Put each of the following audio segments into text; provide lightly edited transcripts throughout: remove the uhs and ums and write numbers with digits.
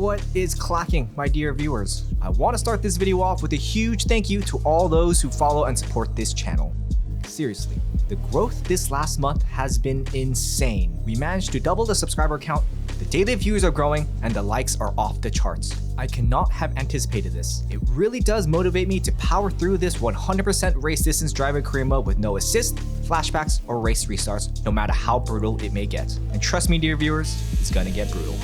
What is clacking, my dear viewers? I want to start this video off with a huge thank you to all those who follow and support this channel. Seriously, the growth this last month has been insane. We managed to double the subscriber count, the daily views are growing, and the likes are off the charts. I cannot have anticipated this. It really does motivate me to power through this 100% race distance driver career mode with no assist, flashbacks, or race restarts, no matter how brutal it may get. And trust me, dear viewers, it's gonna get brutal.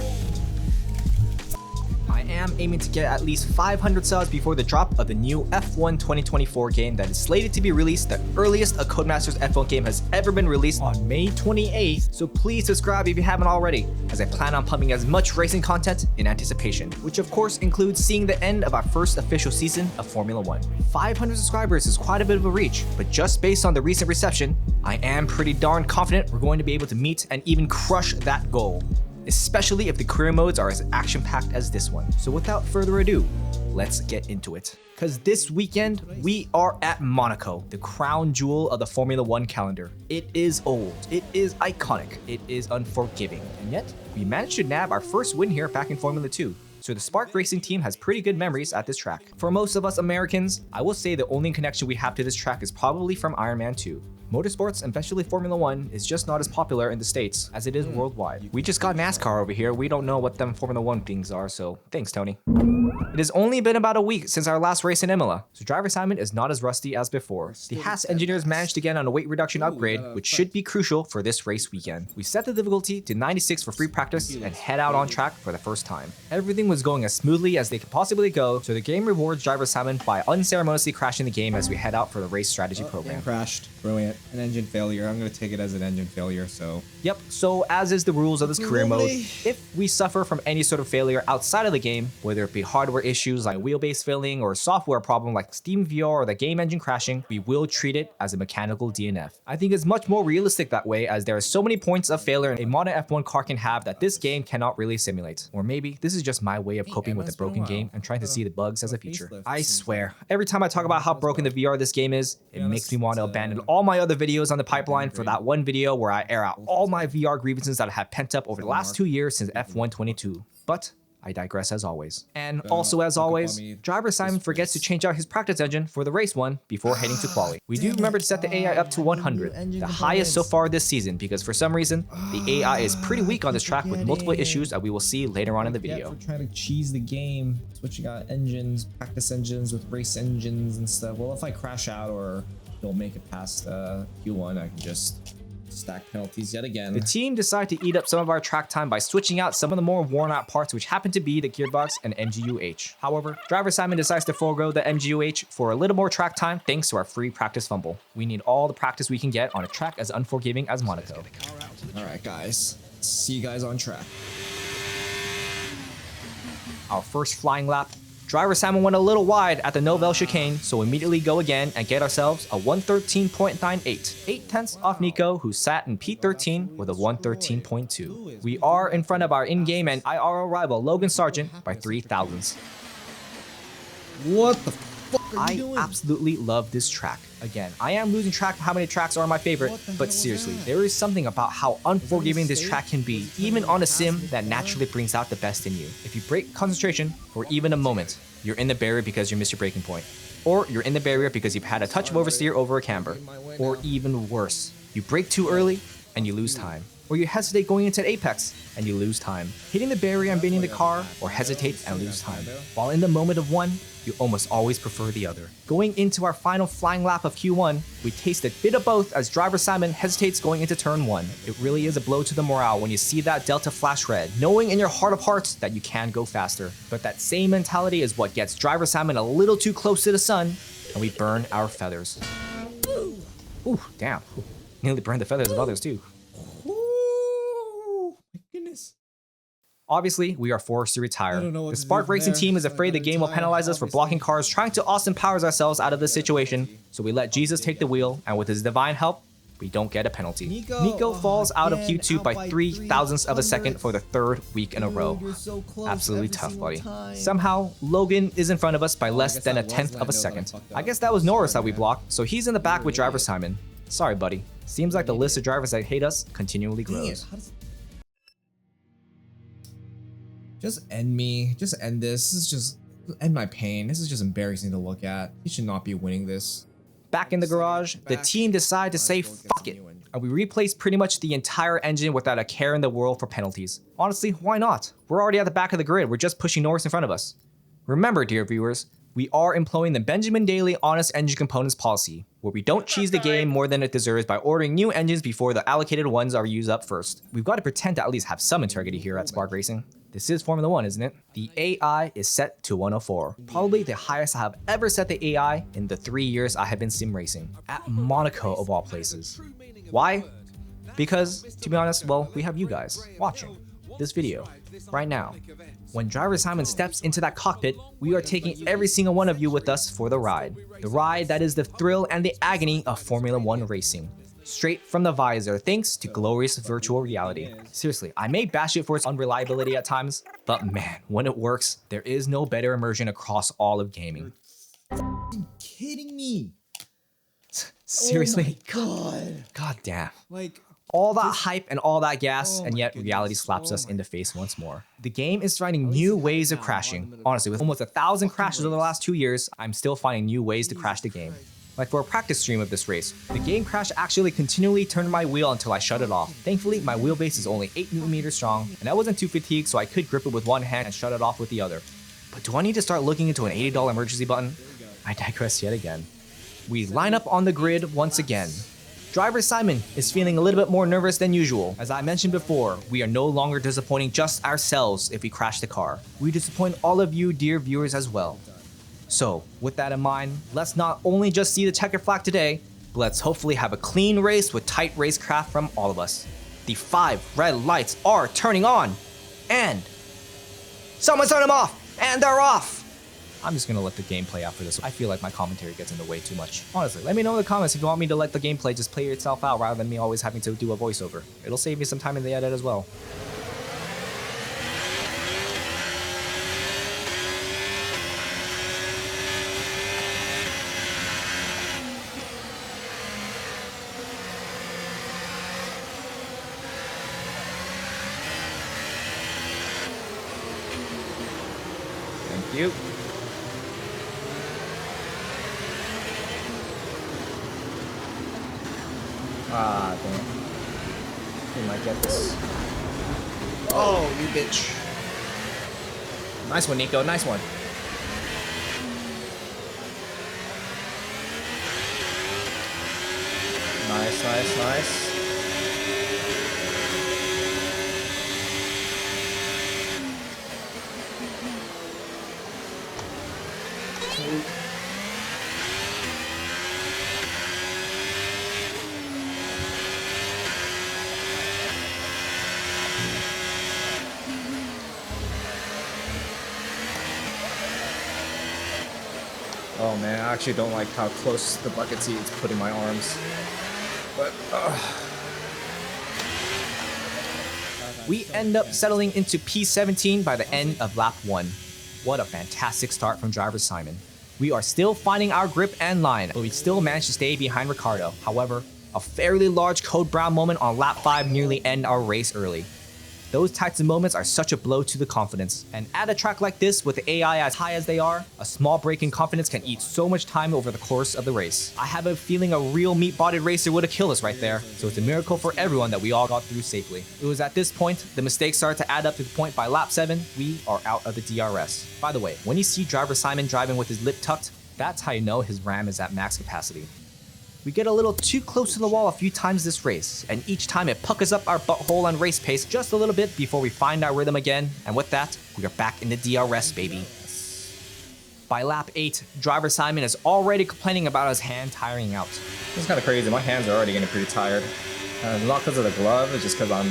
I am aiming to get at least 500 subs before the drop of the new F1 2024 game that is slated to be released, the earliest a Codemasters F1 game has ever been released, on May 28th, so please subscribe if you haven't already, as I plan on pumping as much racing content in anticipation, which of course includes seeing the end of our first official season of Formula 1. 500 subscribers is quite a bit of a reach, but just based on the recent reception, I am pretty darn confident we're going to be able to meet and even crush that goal, especially if the career modes are as action-packed as this one. So without further ado, let's get into it. Because this weekend, we are at Monaco, the crown jewel of the Formula 1 calendar. It is old, it is iconic, it is unforgiving, and yet we managed to nab our first win here back in Formula 2. So the Spark Racing team has pretty good memories at this track. For most of us Americans, I will say the only connection we have to this track is probably from Iron Man 2. Motorsports, and especially Formula 1, is just not as popular in the States as it is worldwide. We just got NASCAR over here. We don't know what them Formula 1 things are, so thanks, Tony. It has only been about a week since our last race in Imola, so driver Simon is not as rusty as before. The Haas engineers managed to get on a weight reduction upgrade, which should be crucial for this race weekend. We set the difficulty to 96 for free practice and head out on track for the first time. Everything was going as smoothly as they could possibly go, so the game rewards driver Simon by unceremoniously crashing the game as we head out for the race strategy program. Crashed. Brilliant. An engine failure. I'm going to take it as an engine failure, so... Yep, so as is the rules of this career mode, if we suffer from any sort of failure outside of the game, whether it be hardware issues like wheelbase failing or a software problem like Steam VR or the game engine crashing, we will treat it as a mechanical DNF. I think it's much more realistic that way, as there are so many points of failure a modern F1 car can have that this game cannot really simulate. Or maybe this is just my way of coping with a broken game and trying to see the bugs as a feature. I swear, every time I talk about how broken the VR this game is, it makes me want to abandon all my other videos on the pipeline for that one video where I air out all my VR grievances that I have pent up over the last 2 years since F1 22. But I digress as always. And also as always, driver Simon forgets to change out his practice engine for the race one before heading to quali. We do remember to set the AI up to 100, the highest so far this season, because for some reason, the AI is pretty weak on this track with multiple issues that we will see later on in the video. We're trying to cheese the game, switching out engines, practice engines with race engines and stuff. Well, if I crash out or don't make it past Q1, I can just stack penalties yet again. The team decided to eat up some of our track time by switching out some of the more worn out parts, which happen to be the gearbox and MGU-H. However, driver Simon decides to forego the MGU-H for a little more track time thanks to our free practice fumble. We need all the practice we can get on a track as unforgiving as Monaco. Alright guys, see you guys on track. Our first flying lap, driver Simon went a little wide at the Novelle chicane, so immediately go again and get ourselves a 113.98, 8 tenths off Nico, who sat in P13 with a 113.2. We are in front of our in-game and IRL rival Logan Sargent by 3 thousandths. What the fuck are you doing? I absolutely love this track. Again, I am losing track of how many tracks are my favorite, but seriously, there is something about how unforgiving this track can be, even on a sim, that naturally brings out the best in you. If you break concentration for even a moment, you're in the barrier because you missed your braking point. Or you're in the barrier because you've had a touch of oversteer over a camber. Or even worse, you brake too early and you lose time. Or you hesitate going into the apex and you lose time. Hitting the barrier and bending the car, or hesitate and lose time. While in the moment of one, you almost always prefer the other. Going into our final flying lap of Q1, we taste a bit of both as driver Simon hesitates going into turn 1. It really is a blow to the morale when you see that delta flash red, knowing in your heart of hearts that you can go faster. But that same mentality is what gets driver Simon a little too close to the sun, and we burn our feathers. Ooh, damn. Nearly burned the feathers of others too. Obviously, we are forced to retire. The Spark Racing team is afraid the game will penalize us for blocking cars trying to Austin Powers ourselves out of this situation, so we let Jesus take the wheel, and with his divine help, we don't get a penalty. Nico falls out of Q2 by 3 thousandths of a second for the 3rd week in a row. Absolutely tough, buddy. Somehow, Logan is in front of us by less than a 10th of a second. I guess that was Norris that we blocked, so he's in the back with driver Simon. Sorry, buddy. Seems like the list of drivers that hate us continually grows. Just end me. Just end this. This is just end my pain. This is just embarrassing to look at. He should not be winning this. Back in the garage, the team decided to say fuck it, and we replaced pretty much the entire engine without a care in the world for penalties. Honestly, why not? We're already at the back of the grid, we're just pushing Norris in front of us. Remember, dear viewers, we are employing the Benjamin Daily Honest Engine Components policy, where we don't cheese the game more than it deserves by ordering new engines before the allocated ones are used up first. We've got to pretend to at least have some integrity here at Spark Racing. This is Formula 1, isn't it? The AI is set to 104. Probably the highest I have ever set the AI in the 3 years I have been sim racing. At Monaco of all places. Why? Because, to be honest, well, we have you guys watching this video right now. When driver Simon steps into that cockpit, we are taking every single one of you with us for the ride. The ride that is the thrill and the agony of Formula 1 racing. Straight from the visor, thanks to glorious virtual reality. Seriously, I may bash it for its unreliability at times, but man, when it works, there is no better immersion across all of gaming. You're kidding me? Seriously? Oh my God. God damn. Like, All that hype and all that gas, Oh and my yet goodness. reality slaps Oh us my in the face once more. The game is finding new ways of crashing. Honestly, with almost 1,000 crashes over the last 2 years, I'm still finding new ways to crash the game. Like for a practice stream of this race, the game crash actually continually turned my wheel until I shut it off. Thankfully, my wheelbase is only 8 Nm strong, and I wasn't too fatigued, so I could grip it with one hand and shut it off with the other. But do I need to start looking into an $80 emergency button? I digress yet again. We line up on the grid once again. Driver Simon is feeling a little bit more nervous than usual. As I mentioned before, we are no longer disappointing just ourselves if we crash the car. We disappoint all of you dear viewers as well. So, with that in mind, let's not only just see the checker flag today, but let's hopefully have a clean race with tight racecraft from all of us. The 5 red lights are turning on, and someone's turned them off, and they're off! I'm just gonna let the game play out for this. I feel like my commentary gets in the way too much. Honestly, let me know in the comments if you want me to let the gameplay just play itself out rather than me always having to do a voiceover. It'll save me some time in the edit as well. Thank you. Ah, damn. We might get this. Oh, you bitch. Nice one, Nico. Nice one. Nice, nice, nice. Oh man, I actually don't like how close the bucket seat is putting my arms. But, we end up settling into P17 by the end of lap 1. What a fantastic start from driver Simon. We are still finding our grip and line, but we still managed to stay behind Ricardo. However, a fairly large Code Brown moment on lap 5 nearly end our race early. Those types of moments are such a blow to the confidence. And at a track like this, with the AI as high as they are, a small break in confidence can eat so much time over the course of the race. I have a feeling a real meat-bodied racer would have killed us right there, so it's a miracle for everyone that we all got through safely. It was at this point, the mistakes started to add up to the point by lap 7, we are out of the DRS. By the way, when you see driver Simon driving with his lip tucked, that's how you know his RAM is at max capacity. We get a little too close to the wall a few times this race, and each time it puckers up our butthole on race pace just a little bit before we find our rhythm again, and with that, we are back in the DRS, baby. By lap 8, driver Simon is already complaining about his hand tiring out. It's kind of crazy, my hands are already getting pretty tired. Not because of the glove, it's just because I'm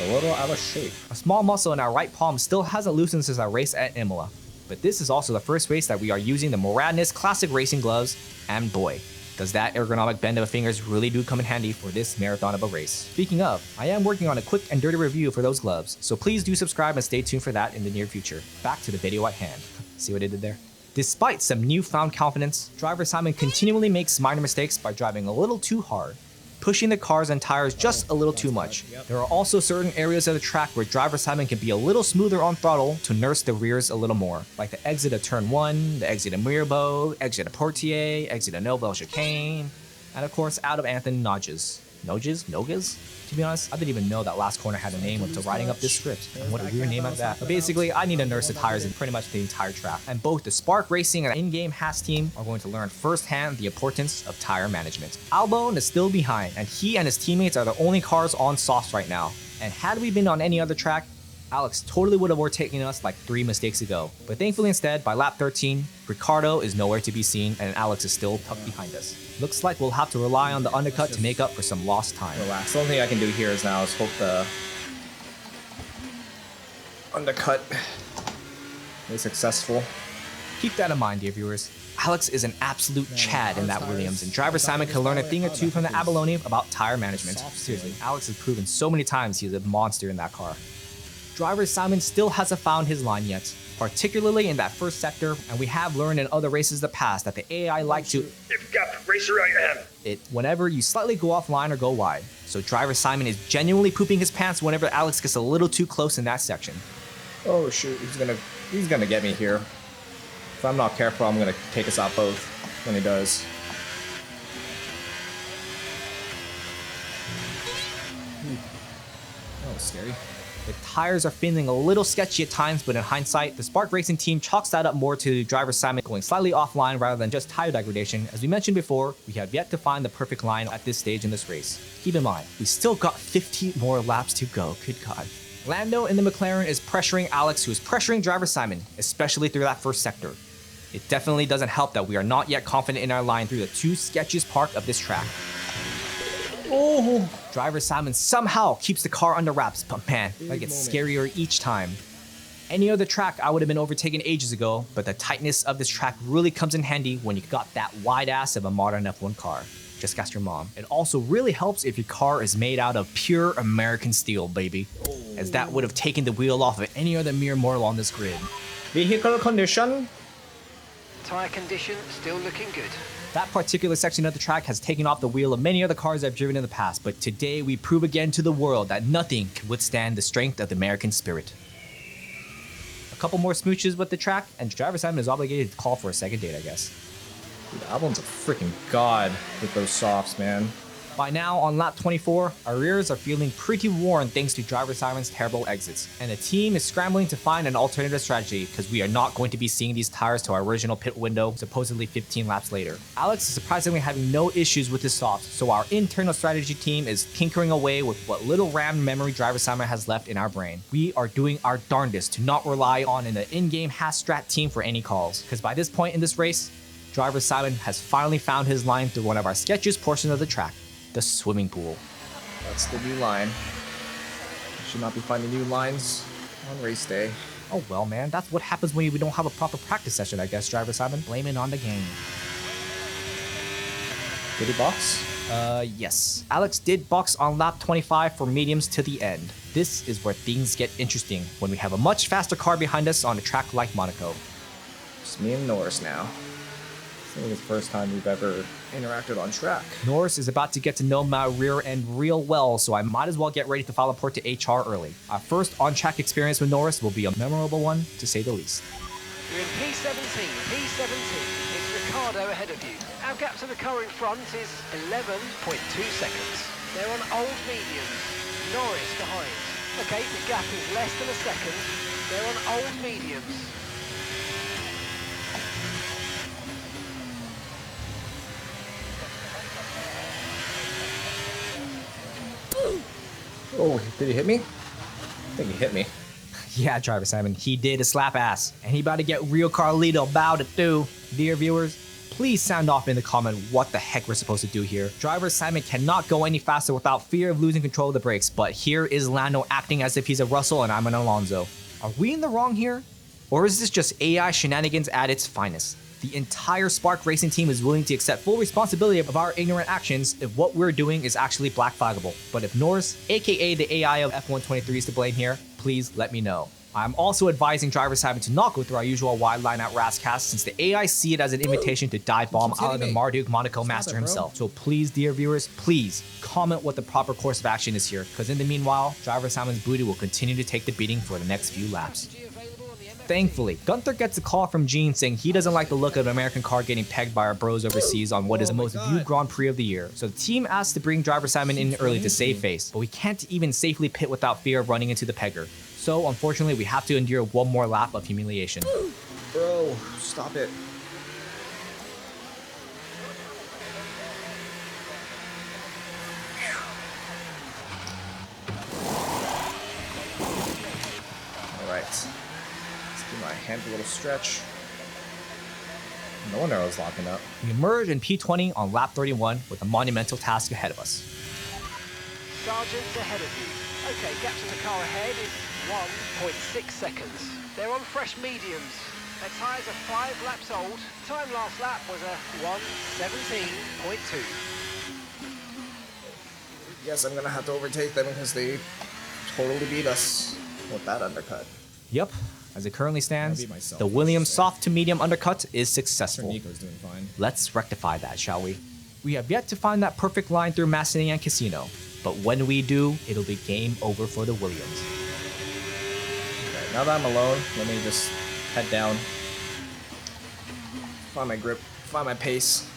a little out of shape. A small muscle in our right palm still hasn't loosened since our race at Imola, but this is also the first race that we are using the Moradness Classic Racing gloves, and boy, does that ergonomic bend of the fingers really do come in handy for this marathon of a race. Speaking of, I am working on a quick and dirty review for those gloves, so please do subscribe and stay tuned for that in the near future. Back to the video at hand. See what I did there? Despite some newfound confidence, driver Simon continually makes minor mistakes by driving a little too hard. pushing the cars and tires just a little too much. There are also certain areas of the track where driver Simon can be a little smoother on throttle to nurse the rears a little more, like the exit of turn 1, the exit of Mirbeau, exit of Portier, exit of Novelle chicane, and of course out of Anthony Nodges. Noges? To be honest, I didn't even know that last corner had a name until writing up this script. And what a weird name at that. But basically, I need to nurse the tires in pretty much the entire track. And both the Spark Racing and in-game Haas team are going to learn firsthand the importance of tire management. Albon is still behind, and he and his teammates are the only cars on softs right now. And had we been on any other track, Alex totally would have overtaken us like 3 mistakes ago. But thankfully instead, by lap 13, Ricardo is nowhere to be seen and Alex is still tucked behind us. Looks like we'll have to rely on the undercut to make up for some lost time. Relax. The only thing I can do here is now is hope the undercut is successful. Keep that in mind, dear viewers. Alex is an absolute Chad in that Williams, and driver Simon can learn a thing or two from the Abalone about tire management. Seriously, Alex has proven so many times he's a monster in that car. Driver Simon still hasn't found his line yet, particularly in that first sector, and we have learned in other races of the past that the AI like to racer I am. it whenever you slightly go offline or go wide. So driver Simon is genuinely pooping his pants whenever Alex gets a little too close in that section. Oh shoot, he's gonna get me here. If I'm not careful, I'm gonna take us out both when he does. That was scary. The tires are feeling a little sketchy at times, but in hindsight, the Spark Racing team chalks that up more to driver Simon going slightly offline rather than just tire degradation. As we mentioned before, we have yet to find the perfect line at this stage in this race. Keep in mind, we still got 50 more laps to go, good God. Lando in the McLaren is pressuring Alex, who is pressuring driver Simon, especially through that first sector. It definitely doesn't help that we are not yet confident in our line through the 2 sketchiest part of this track. Oh, driver Simon somehow keeps the car under wraps, but man, that gets scarier each time. Any other track I would have been overtaken ages ago, but the tightness of this track really comes in handy when you got that wide ass of a modern F1 car. Just ask your mom. It also really helps if your car is made out of pure American steel, baby, as that would have taken the wheel off of any other mere mortal on this grid. Vehicle condition. Tyre condition still looking good. That particular section of the track has taken off the wheel of many other cars I've driven in the past, but today we prove again to the world that nothing can withstand the strength of the American spirit. A couple more smooches with the track, and driver Simon is obligated to call for a second date, I guess. Dude, Albon's a freaking god with those softs, man. By now, on lap 24, our rears are feeling pretty worn thanks to driver Simon's terrible exits, and the team is scrambling to find an alternative strategy because we are not going to be seeing these tires to our original pit window supposedly 15 laps later. Alex is surprisingly having no issues with his softs, so our internal strategy team is tinkering away with what little RAM memory driver Simon has left in our brain. We are doing our darndest to not rely on an in-game Haas strat team for any calls, because by this point in this race, driver Simon has finally found his line through one of our sketchiest portions of the track. The swimming pool. That's the new line. We should not be finding new lines on race day. Oh well, man, that's what happens when we don't have a proper practice session, I guess, driver Simon. Blame it on the game. Did he box? Yes. Alex did box on lap 25 for mediums to the end. This is where things get interesting, when we have a much faster car behind us on a track like Monaco. It's me and Norris now. I think it's the first time we've ever interacted on track. Norris is about to get to know my rear end real well, so I might as well get ready to file a report to HR early. Our first on-track experience with Norris will be a memorable one, to say the least. You're in P17. It's Ricardo ahead of you. Our gap to the car in front is 11.2 seconds. They're on old mediums. Norris behind. Okay, the gap is less than a second. They're on old mediums. Oh, did he hit me? I think he hit me. Yeah, driver Simon, he did a slap ass, and he about to get real Carlito about it too. Dear viewers, please sound off in the comment what the heck we're supposed to do here. Driver Simon cannot go any faster without fear of losing control of the brakes, but here is Lando acting as if he's a Russell and I'm an Alonso. Are we in the wrong here? Or is this just AI shenanigans at its finest? The entire Spark Racing team is willing to accept full responsibility of our ignorant actions if what we're doing is actually black flaggable. But if Norris, aka the AI of F123 is to blame here, please let me know. I'm also advising Driver Simon to not go through our usual wide line at Rascast since the AI see it as an invitation to dive bomb out of the Marduk Monaco master himself. So please, dear viewers, please comment what the proper course of action is here, because in the meanwhile, Driver Simon's booty will continue to take the beating for the next few laps. Thankfully, Gunther gets a call from Gene saying he doesn't like the look of an American car getting pegged by our bros overseas on what is the most viewed Grand Prix of the year. So the team asks to bring Driver Simon in early to save face, but we can't even safely pit without fear of running into the pegger. So unfortunately, we have to endure one more lap of humiliation. Bro, stop it. Alright. Let's give my hand a little stretch. No wonder I was locking up. We emerge in P20 on lap 31 with a monumental task ahead of us. Sergeant's ahead of you. Okay, gap to the car ahead is 1.6 seconds. They're on fresh mediums. Their tyres are 5 laps old. Time last lap was a 1:17.2. Yes, I'm gonna have to overtake them because they totally beat us with that undercut. Yep, as it currently stands, I'll beat myself, the Williams so. soft to medium undercut is successful. Nico's doing fine. Let's rectify that, shall we? We have yet to find that perfect line through Massenet and Casino, but when we do, it'll be game over for the Williams. Okay, now that I'm alone, let me just head down. Find my grip, find my pace,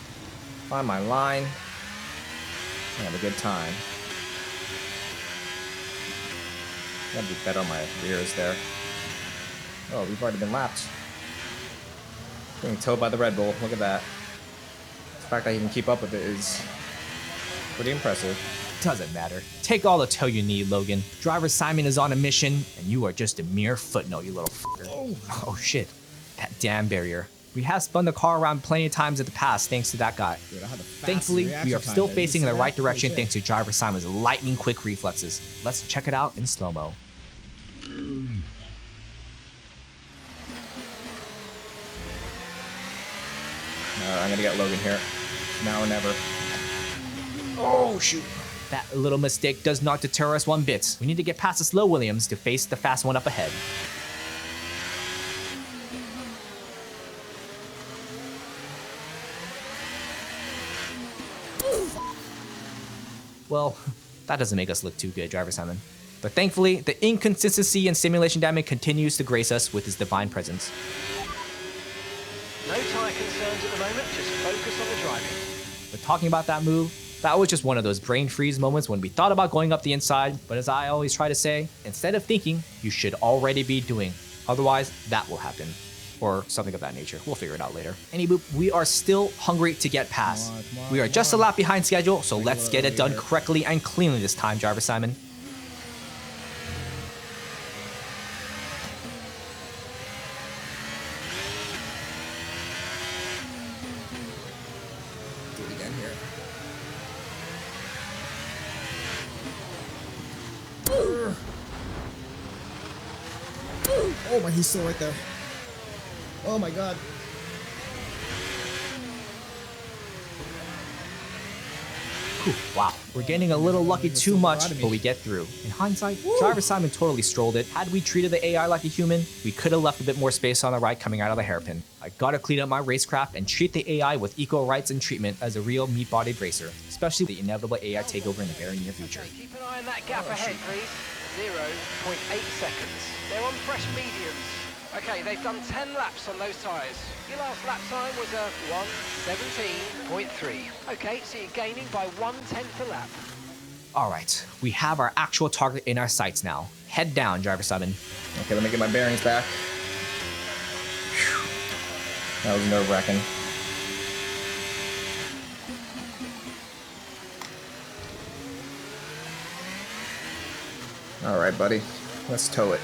find my line, and have a good time. Gotta be better on my rears there. Oh, we've already been lapped. Being towed by the Red Bull, look at that. The fact that he can keep up with it is pretty impressive. Doesn't matter. Take all the tow you need, Logan. Driver Simon is on a mission, and you are just a mere footnote, you little fucker. Oh shit. That damn barrier. We have spun the car around plenty of times in the past thanks to that guy. Dude, I had the fastest Thankfully, we reaction are time still there. facing in You the see right that? direction Holy thanks to Driver Simon's lightning quick reflexes. Let's check it out in slow-mo. I'm gonna get Logan here. Now or never. Oh, shoot. That little mistake does not deter us one bit. We need to get past the slow Williams to face the fast one up ahead. Well, that doesn't make us look too good, Driver Simon. But thankfully, the inconsistency and simulation damage continues to grace us with his divine presence. No tyre concerns at the moment, just focus on the driving. But talking about that move, that was just one of those brain freeze moments when we thought about going up the inside, but as I always try to say, instead of thinking, you should already be doing. Otherwise, that will happen. Or something of that nature. We'll figure it out later. Anywho, we are still hungry to get past. We are just a lap behind schedule, so let's get it done correctly and cleanly this time, Driver Simon. Do it again here. Oh my, he's still right there. Oh my god. Whew, wow, we're getting a little lucky too much, but we get through. In hindsight, Driver Simon totally strolled it. Had we treated the AI like a human, we could have left a bit more space on the right coming out of the hairpin. I gotta clean up my racecraft and treat the AI with equal rights and treatment as a real meat-bodied racer, especially the inevitable AI takeover in the very near future. Okay, keep an eye on that gap ahead, please. 0.8 seconds. They're on fresh mediums. Okay, they've done 10 laps on those tyres. Your last lap time was a 1:17.3. Okay, so you're gaining by 1/10 a lap. Alright, we have our actual target in our sights now. Head down, Driver Simon. Okay, let me get my bearings back. Whew. That was nerve-wracking. Alright, buddy. Let's tow it.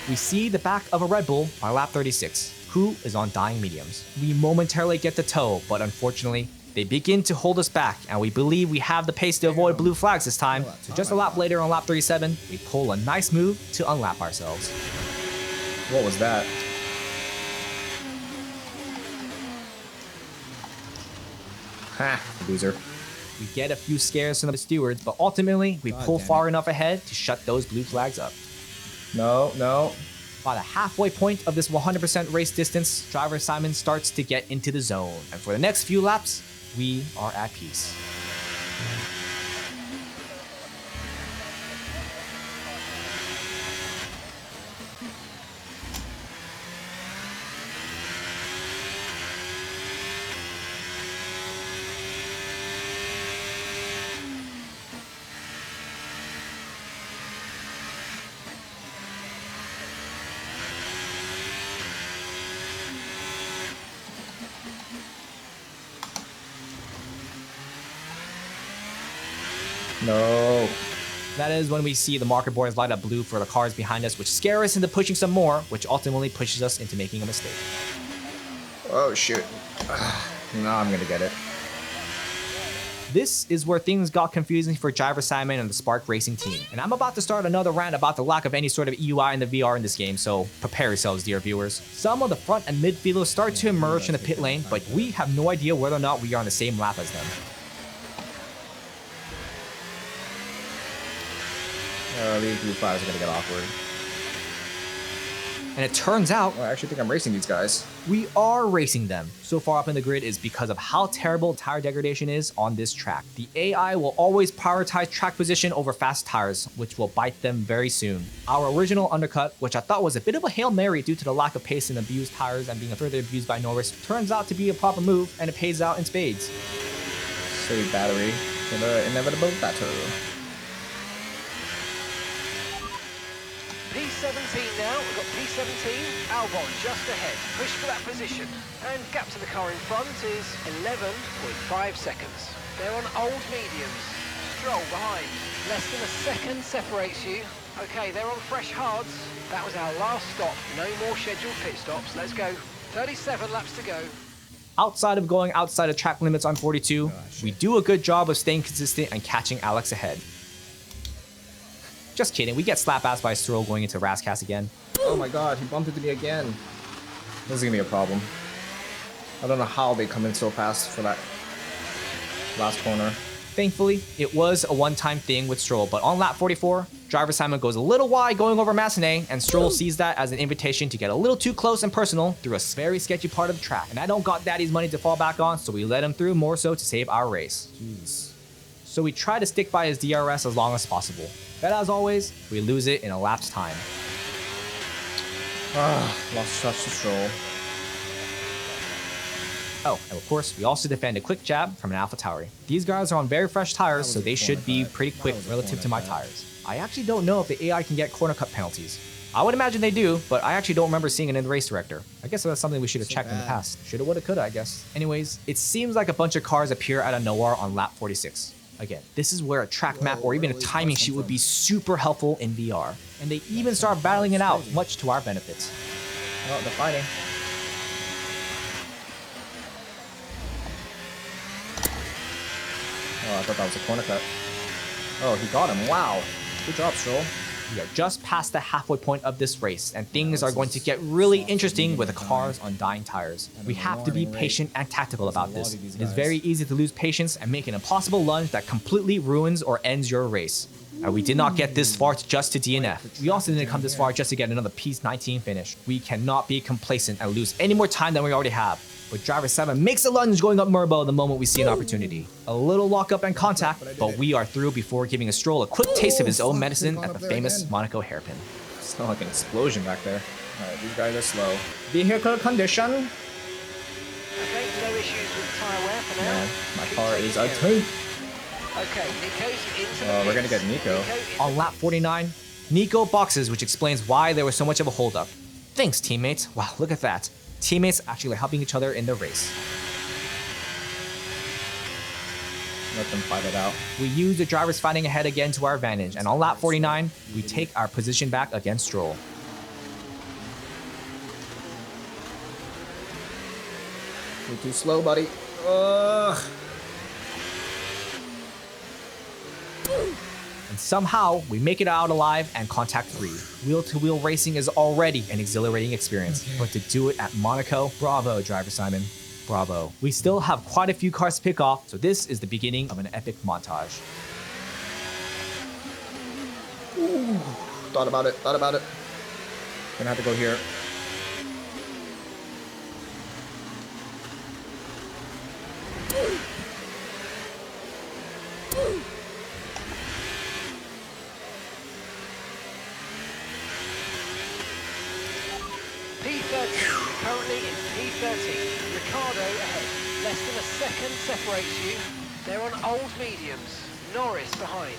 We see the back of a Red Bull on lap 36, who is on dying mediums. We momentarily get the tow, but unfortunately, they begin to hold us back, and we believe we have the pace to avoid blue flags this time. So just a lap later on lap 37, we pull a nice move to unlap ourselves. What was that? Ha, loser. We get a few scares from the stewards, but ultimately, we pull far enough ahead to shut those blue flags up. No, no. By the halfway point of this 100% race distance, driver Simon starts to get into the zone. And for the next few laps, we are at peace. No. That is when we see the marker boards light up blue for the cars behind us, which scare us into pushing some more, which ultimately pushes us into making a mistake. Oh, shoot. Now I'm gonna get it. This is where things got confusing for driver Simon and the Spark Racing team. And I'm about to start another rant about the lack of any sort of EUI in the VR in this game, so prepare yourselves, dear viewers. Some of the front and midfielders start to emerge in the pit lane, but we have no idea whether or not we are on the same lap as them. These blue flags are gonna get awkward. And it turns out, I actually think I'm racing these guys. we are racing them. So far up in the grid is because of how terrible tire degradation is on this track. The AI will always prioritize track position over fast tires, which will bite them very soon. Our original undercut, which I thought was a bit of a Hail Mary due to the lack of pace and abused tires and being further abused by Norris, turns out to be a proper move, and it pays out in spades. Save battery for the inevitable battle. P17 now, we've got P17, Albon just ahead, push for that position, and gap to the car in front is 11.5 seconds. They're on old mediums, Stroll behind, less than a second separates you. Okay, they're on fresh hards, that was our last stop, no more scheduled pit stops, let's go. 37 laps to go. Outside of going outside of track limits on 42, we do a good job of staying consistent and catching Alex ahead. Just kidding, we get slap-assed by Stroll going into Rascast again. Oh my god, he bumped into me again. This is gonna be a problem. I don't know how they come in so fast for that last corner. Thankfully, it was a one-time thing with Stroll, but on lap 44, driver Simon goes a little wide going over Massenet, and Stroll sees that as an invitation to get a little too close and personal through a very sketchy part of the track. And I don't got daddy's money to fall back on, so we let him through more so to save our race. Jeez. So we try to stick by his DRS as long as possible. But as always, we lose it in a lap's time. Lost touch to Stroll. Oh, and of course, we also defend a quick jab from an AlphaTauri. These guys are on very fresh tires, so they should be pretty quick relative to my tires. I actually don't know if the AI can get corner cut penalties. I would imagine they do, but I actually don't remember seeing it in the race director. I guess that's something we should have checked in the past. Shoulda, woulda, coulda, I guess. Anyways, it seems like a bunch of cars appear out of nowhere on lap 46. Again, this is where a track map or even a timing sheet would be super helpful in VR. And they even start battling it out, much to our benefits. Oh, they're fighting. Oh, I thought that was a corner cut. Oh, he got him. Wow. Good job, Stroll. We are just past the halfway point of this race, and things are going to get really interesting with the cars on dying tires. We have to be patient and tactical about this. It is very easy to lose patience and make an impossible lunge that completely ruins or ends your race. And we did not get this far just to DNF. We also didn't come this far just to get another P19 finish. We cannot be complacent and lose any more time than we already have. But driver 7 makes a lunge going up Murbo the moment we see an opportunity. A little lockup and contact, but we are through before giving a Stroll a quick taste of his own medicine at the famous Monaco hairpin. It's not like an explosion back there. Alright, these guys are slow. Vehicle condition. Okay, no issues with tyre wear for now. No, my car is a tank. Okay, Nico's into the Oh, we're pits. gonna get Nico. On lap 49, Nico boxes, which explains why there was so much of a holdup. Thanks, teammates. Wow, look at that. Teammates actually helping each other in the race. Let them fight it out. We use the drivers fighting ahead again to our advantage, and on lap 49, we take our position back against Stroll. You're too slow, buddy. Ugh. And somehow, we make it out alive and contact-free. Wheel-to-wheel racing is already an exhilarating experience, but to do it at Monaco, bravo, driver Simon. Bravo. We still have quite a few cars to pick off, so this is the beginning of an epic montage. Ooh, thought about it. Gonna have to go here. P13, currently in P13. Ricardo ahead. Less than a second separates you. They're on old mediums. Norris behind.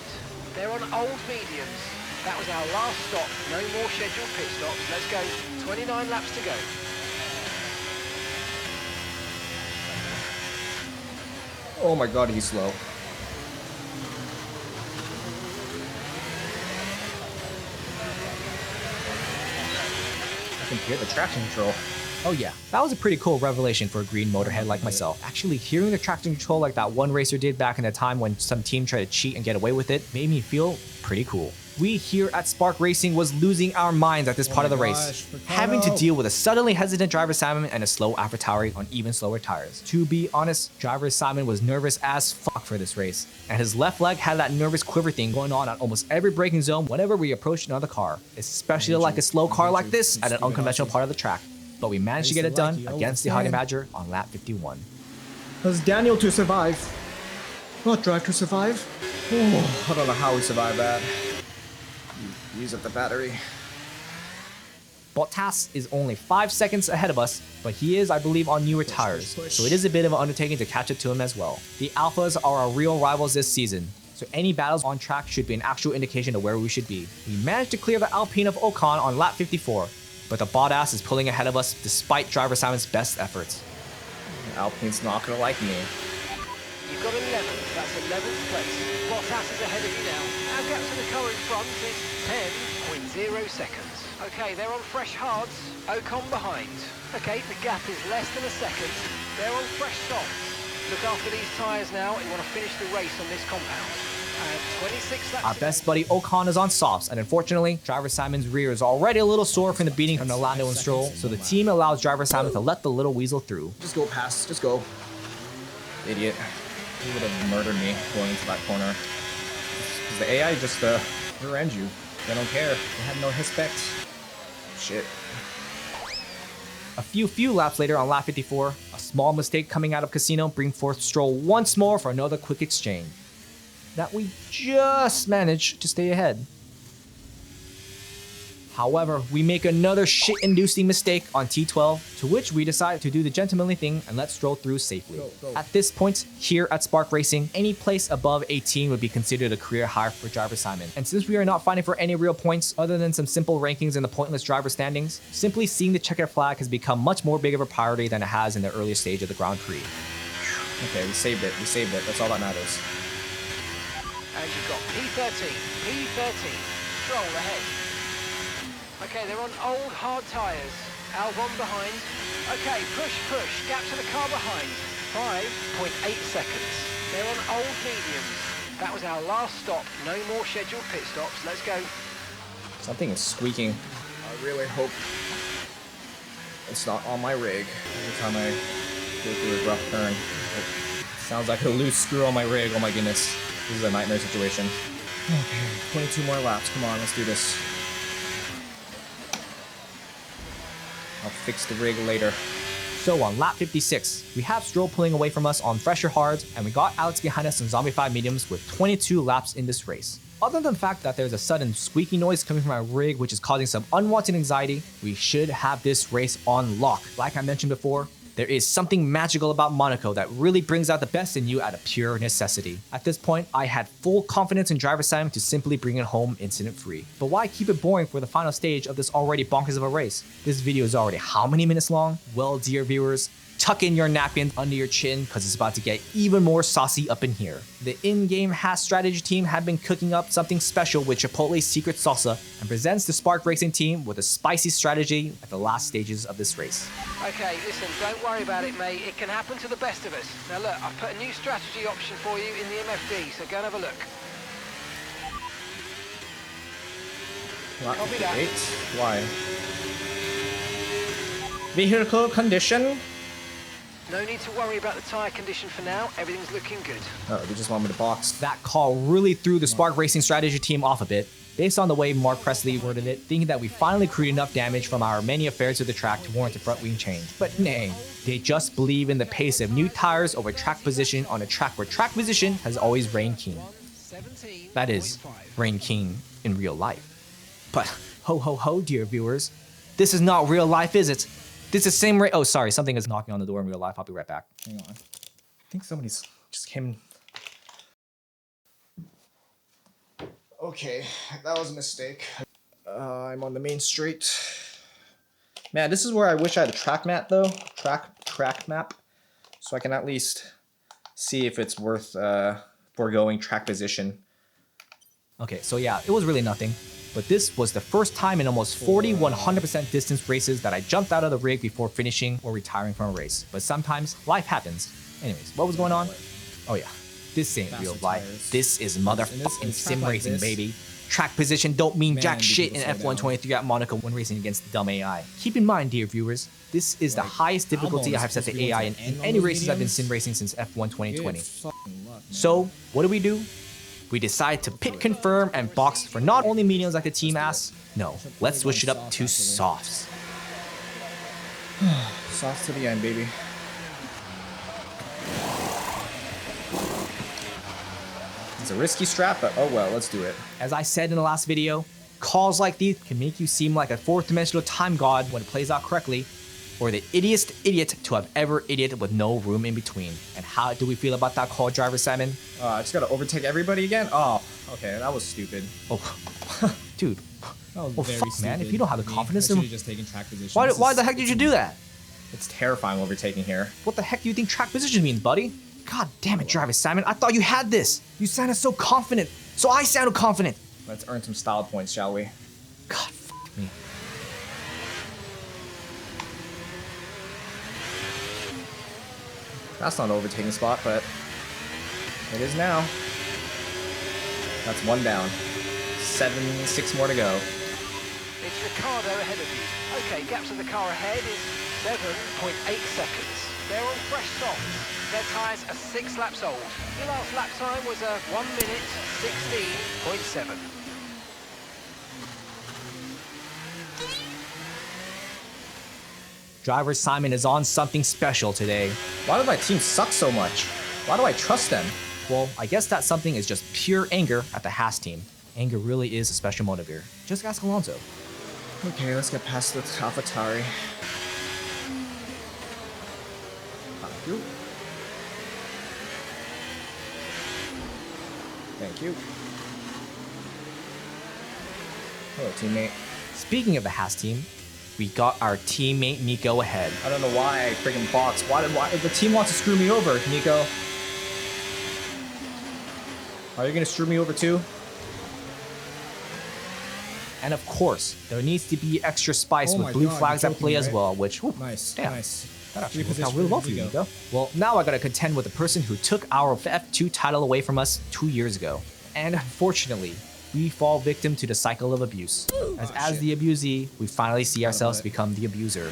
They're on old mediums. That was our last stop. No more scheduled pit stops. Let's go. 29 laps to go. Oh my god, he's slow. I can hear the traction control. Oh yeah, that was a pretty cool revelation for a green motorhead like myself. Actually hearing the traction control like that one racer did back in the time when some team tried to cheat and get away with it made me feel pretty cool. We here at Spark Racing was losing our minds at this part of the race, having to deal with a suddenly hesitant driver Simon and a slow AlphaTauri on even slower tires. To be honest, driver Simon was nervous as fuck for this race, and his left leg had that nervous quiver thing going on at almost every braking zone whenever we approached another car, especially like a slow car like this at an unconventional part of the track. But we managed to get it done against the Honey Badger on lap 51. Because Daniel to survive, not drive to survive. Oh, I don't know how we survived that. Use up the battery. Bottas is only 5 seconds ahead of us, but he is, I believe, on newer tires, so it is a bit of an undertaking to catch up to him as well. The Alphas are our real rivals this season, so any battles on track should be an actual indication of where we should be. We managed to clear the Alpine of Ocon on lap 54, but the Bottas is pulling ahead of us despite driver Simon's best efforts. Alpine's not gonna like me. You've got 11, that's 11th place. Bottas is ahead of you now. Our gap to the car in front is 10.0 seconds. Okay, they're on fresh hards. Ocon behind. Okay, the gap is less than a second. They're on fresh softs. Look after these tyres now. You want to finish the race on this compound. And 26 laps. Our best buddy Ocon is on softs, and unfortunately, driver Simon's rear is already a little sore from the beating from Lando and Stroll, so the team allows driver Simon to let the little weasel through. Just go past, just go. Idiot. He would have murdered me going into that corner. Because the AI just rear-ends you. They don't care. They have no respect. Shit. A few laps later on lap 54, a small mistake coming out of Casino brings forth Stroll once more for another quick exchange that we just managed to stay ahead. However, we make another shit-inducing mistake on T12, to which we decide to do the gentlemanly thing and let Stroll through safely. Go. At this point, here at Spark Racing, any place above 18 would be considered a career high for driver Simon. And since we are not fighting for any real points other than some simple rankings in the pointless driver standings, simply seeing the checkered flag has become much more big of a priority than it has in the earlier stage of the Grand Prix. Okay, we saved it. That's all that matters. And you've got P13, Stroll ahead. Okay, they're on old hard tyres. Albon behind. Okay, push, gap to the car behind. 5.8 seconds. They're on old mediums. That was our last stop. No more scheduled pit stops. Let's go. Something is squeaking. I really hope it's not on my rig. Every time I go through a rough turn, it sounds like a loose screw on my rig. Oh my goodness. This is a nightmare situation. Okay, 22 more laps. Come on, let's do this. I'll fix the rig later. So on lap 56, we have Stroll pulling away from us on fresher hards, and we got Alex behind us on Zombie 5 mediums with 22 laps in this race. Other than the fact that there's a sudden squeaky noise coming from our rig which is causing some unwanted anxiety, we should have this race on lock. Like I mentioned before, there is something magical about Monaco that really brings out the best in you out of pure necessity. At this point, I had full confidence in driver Simon to simply bring it home incident-free. But why keep it boring for the final stage of this already bonkers of a race? This video is already how many minutes long? Well, dear viewers, tuck in your napkin under your chin because it's about to get even more saucy up in here. The in-game Haas strategy team had been cooking up something special with Chipotle's secret salsa and presents the Spark Racing team with a spicy strategy at the last stages of this race. Okay, listen, don't worry about it, mate. It can happen to the best of us. Now look, I've put a new strategy option for you in the MFD, so go and have a look. Copy that. 8? Why? Vehicle condition? No need to worry about the tyre condition for now. Everything's looking good. Oh, they just want me to box. That call really threw the Spark Racing strategy team off a bit, based on the way Mark Presley worded it, thinking that we finally created enough damage from our many affairs with the track to warrant a front wing change. But nay, they just believe in the pace of new tires over track position on a track where track position has always reigned king. That is, reigned king in real life. But ho ho ho, dear viewers, this is not real life, is it? This is same rate. Oh, sorry, something is knocking on the door in real life. I'll be right back. Hang on. I think somebody's just came in. Okay, that was a mistake. I'm on the main street. Man, this is where I wish I had a track map though. Track map. So I can at least see if it's worth foregoing track position. Okay, so yeah, it was really nothing. But this was the first time in almost 40 100% distance races that I jumped out of the rig before finishing or retiring from a race. But sometimes life happens. Anyways, what was going on? Oh yeah, this ain't real life. This is motherfucking sim racing, baby. Track position don't mean jack shit in F1 23 at Monaco when racing against the dumb AI. Keep in mind, dear viewers, this is the highest difficulty I have set to AI in any races I've been sim racing since F1 2020. So, what do? We decide to pit confirm and box for not only mediums like the team asks, no, let's switch it up to softs. Soft to the end, baby. It's a risky strap, but oh well, let's do it. As I said in the last video, calls like these can make you seem like a fourth dimensional time god when it plays out correctly, or the idiotest idiot to have ever idioted with no room in between. And how do we feel about that call, driver Simon? I just gotta overtake everybody again? Oh, okay, that was stupid. Oh, dude. That was Oh, very fuck, stupid. man, if you don't have the confidence I to... should've just taken track position. Why the heck did you do that? It's terrifying overtaking here. What the heck do you think track position means, buddy? God damn it, driver Simon, I thought you had this. You sounded so confident, so I sounded confident. Let's earn some style points, shall we? God, fuck me. That's not an overtaking spot, but it is now. That's one down. 6 more to go. It's Ricardo ahead of you. Okay, gap to the car ahead is 7.8 seconds. They're on fresh softs. Their tyres are 6 laps old. Your last lap time was a 1 minute 16.7. Driver Simon is on something special today. Why do my team suck so much? Why do I trust them? Well, I guess that something is just pure anger at the Haas team. Anger really is a special motivator. Just ask Alonso. Okay, let's get past the AlphaTauri. Thank you. Thank you. Hello, teammate. Speaking of the Haas team, we got our teammate Nico ahead. I don't know why I freaking boxed. Why the team wants to screw me over, Nico? Are you gonna screw me over too? And of course, there needs to be extra spice Oh with my blue God, flags you're at play joking, as right? well, which, whew, Nice, damn, nice. that actually worked Reposition out really well for for you, Nico. Nico. Well, now I gotta contend with the person who took our F2 title away from us 2 years ago. And unfortunately, we fall victim to the cycle of abuse. As the abusee, we finally see ourselves become the abuser.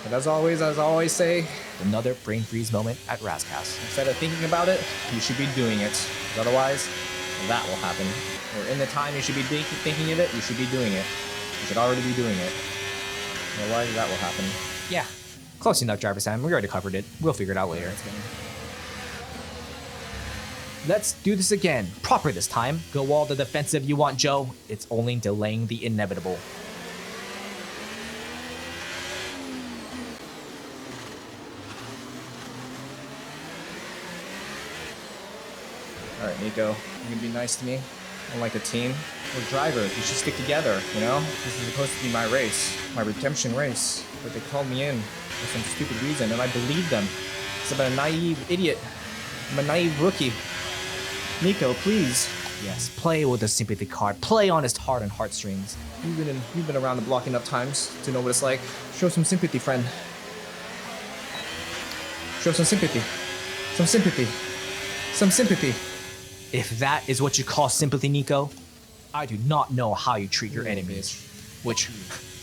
But as I always say, Another brain freeze moment at Razcast. instead of thinking about it, you should be doing it. 'Cause otherwise, that will happen. Or in the time you should be thinking of it, you should be doing it. You should already be doing it. Otherwise, that will happen. Yeah, close enough, Driver Sam. We already covered it. We'll figure it out later. Let's do this again. Proper this time. Go all the defensive you want, Joe. It's only delaying the inevitable. Alright, Nico, you can be nice to me. Unlike a team. We're drivers, we should stick together, you know? This is supposed to be my race, my redemption race. But they called me in for some stupid reason, and I believed them. It's about a naive idiot. I'm a naive rookie. Nico, please. Yes, play with the sympathy card. Play on his heart and heartstrings. You've been around the block enough times to know what it's like. Show some sympathy, friend. Show some sympathy. Some sympathy. Some sympathy. If that is what you call sympathy, Nico, I do not know how you treat your enemies. Which,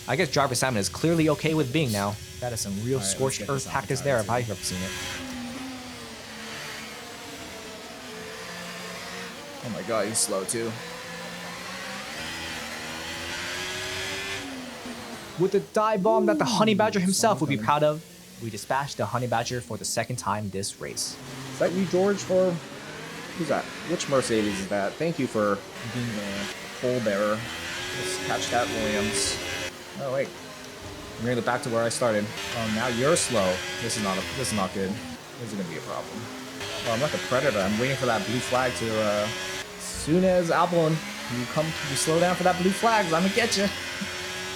I guess Driver Simon is clearly okay with being now. That is some real Alright, scorched let's get earth this on tactics the there tire, if I've ever seen it. Oh my god, he's slow too. With the dive bomb that the Honey Badger himself would be coming. proud of, we dispatched the Honey Badger for the second time this race. Is that you, George, or who's that? Which Mercedes is that? Thank you for being the pole bearer. Let's catch that, Williams. Oh wait, I'm gonna go back to where I started. Oh, now you're slow. This is not good. This is gonna be a problem. Oh, I'm like a predator. I'm waiting for that blue flag to. As soon as Albon, you slow down for that blue flag. I'm gonna get you.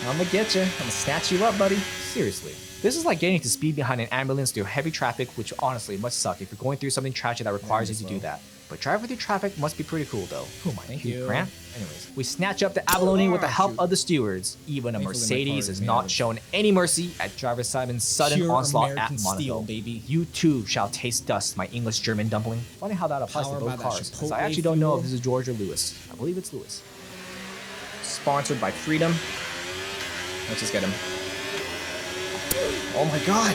I'm gonna snatch you up, buddy. Seriously. This is like getting to speed behind an ambulance through heavy traffic, which honestly must suck if you're going through something tragic that requires you to do that. But driving through traffic must be pretty cool though. Who am I? Thank Hugh you. Grant? Anyways, we snatch up the abalone with the help shoot. of the stewards. Even a Thankfully, my Mercedes car has is made not of shown any mercy at driver Simon's sudden pure onslaught American at Monaco. steel, baby. You too shall taste dust, my English-German dumpling. Funny how that applies Powered to by both that cars, 'cause Chipotle I actually don't know fuel. if this is George or Lewis. I believe it's Lewis. Sponsored by Freedom. Let's just get him. Oh my god!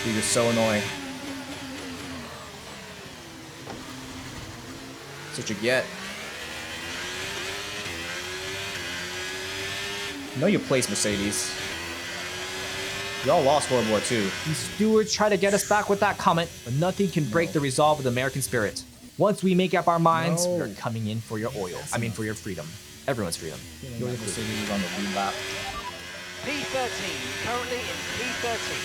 Dude, you're so annoying. Such a get. Know your place, Mercedes. Y'all lost World War II. These stewards try to get us back with that comment, but nothing can break the resolve of the American spirit. Once we make up our minds, No. we're coming in for your oil. I mean, for your freedom. Everyone's freedom. Your Mercedes on the lead lap. P13, currently in P13.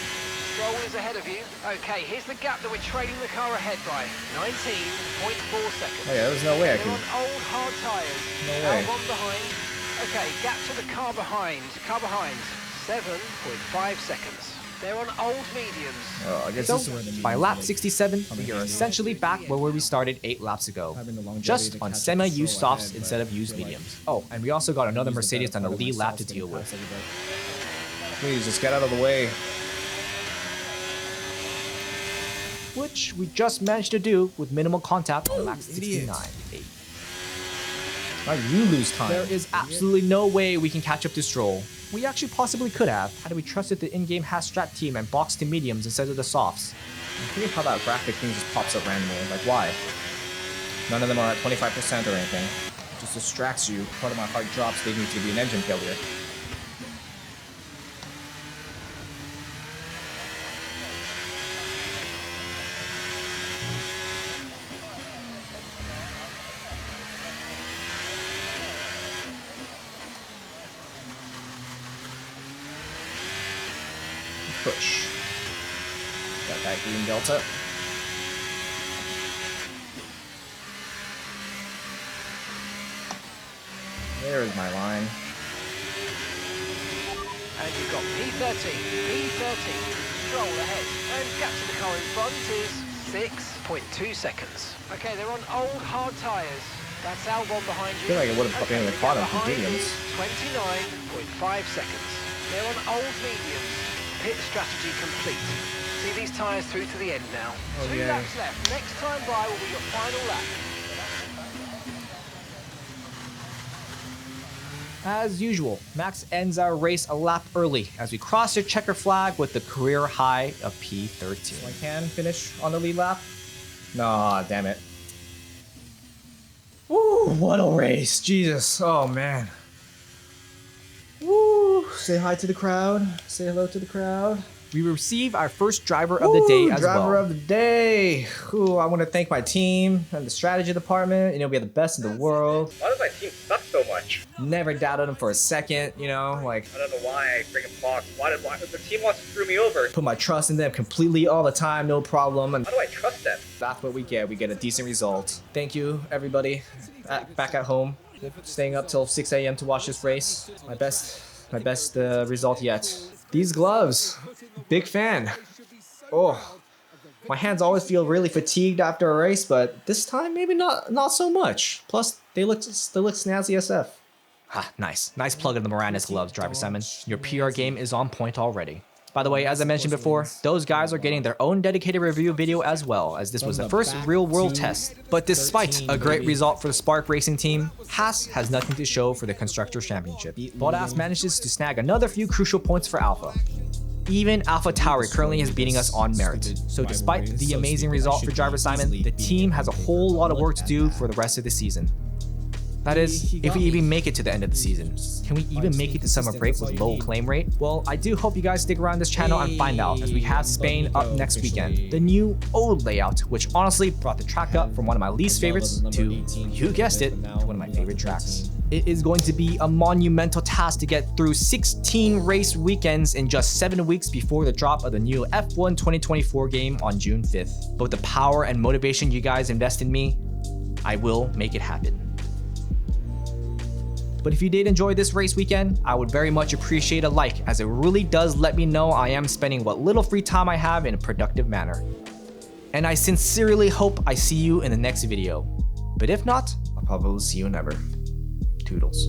Stroll is ahead of you. Okay, here's the gap that we're trailing the car ahead by. 19.4 seconds. Oh yeah, there's no way I They're could. on old hard tyres. No way. Albon behind. Okay, gap to the car behind. 7.5 seconds. They're on old mediums. Oh, I guess So, this is where the by mediums lap really 67, come in we are handy. essentially back where we started 8 laps ago. Having the longevity Just to on catch up semi-used so softs ahead, instead of but I used feel like mediums. Oh, and we also got another use the Mercedes better on the part of lead lap to myself deal get with. past everybody. Please, just get out of the way. Which we just managed to do with minimal contact on lap idiot. 69.8. Now you lose time. There is absolutely no way we can catch up to Stroll. We actually possibly could have, had we trusted the in-game half-strat team and boxed to mediums instead of the softs. I forget how that graphic thing just pops up randomly. Like, why? None of them are at 25% or anything. It just distracts you. Part of my heart drops, leading to be an engine failure. Push. Got that green delta. There is my line. And you've got P13. Stroll ahead. And gap to the car in front is 6.2 seconds. Okay, they're on old hard tyres. That's Albon behind you. I feel like it would have been the caught him gap for behind mediums. is 29.5 seconds. They're on old mediums. Pit strategy complete. See these tyres through to the end now. Oh, 2 yeah. laps left. Next time by will be your final lap. As usual, Max ends our race a lap early as we cross your checker flag with the career high of P13. So I can finish on the lead lap? Nah, damn it. Woo, what a race. Jesus. Oh, man. Woo. Say hi to the crowd. Say hello to the crowd. We receive our first driver of the day as driver well. of the day. Ooh, I want to thank my team and the strategy department. You know, we are the best in the world. Why does my team suck so much? Never doubted them for a second, you know, like I don't know why I freaking box. Why the team wants to screw me over? put my trust in them completely all the time, no problem. And How do I trust them? that's what we get. We get a decent result. Thank you, everybody. Back at home, staying up till 6 a.m. to watch this race. My best result yet. These gloves, big fan. Oh, my hands always feel really fatigued after a race, but this time maybe not so much. Plus, they look snazzy SF. Ah, nice plug in the Moranis gloves, driver Simon. Your PR game is on point already. By the way, as I mentioned before, those guys are getting their own dedicated review video as well, as this was the first real-world test. But despite a great result for the Spark Racing team, Haas has nothing to show for the Constructors' Championship. Bottas manages to snag another few crucial points for Alpha. Even AlphaTauri currently is beating us on merit. So despite the amazing result for driver Simon, the team has a whole lot of work to do for the rest of the season. That is, if we even make it to the end of the season. Can we even make it to summer break with low claim rate? Well, I do hope you guys stick around this channel and find out, as we have Spain up next weekend. The new old layout, which honestly brought the track up from one of my least favorites to, you guessed it, to one of my favorite tracks. It is going to be a monumental task to get through 16 race weekends in just 7 weeks before the drop of the new F1 2024 game on June 5th. But with the power and motivation you guys invest in me, I will make it happen. But if you did enjoy this race weekend, I would very much appreciate a like, as it really does let me know I am spending what little free time I have in a productive manner. And I sincerely hope I see you in the next video. But if not, I'll probably see you never. Toodles.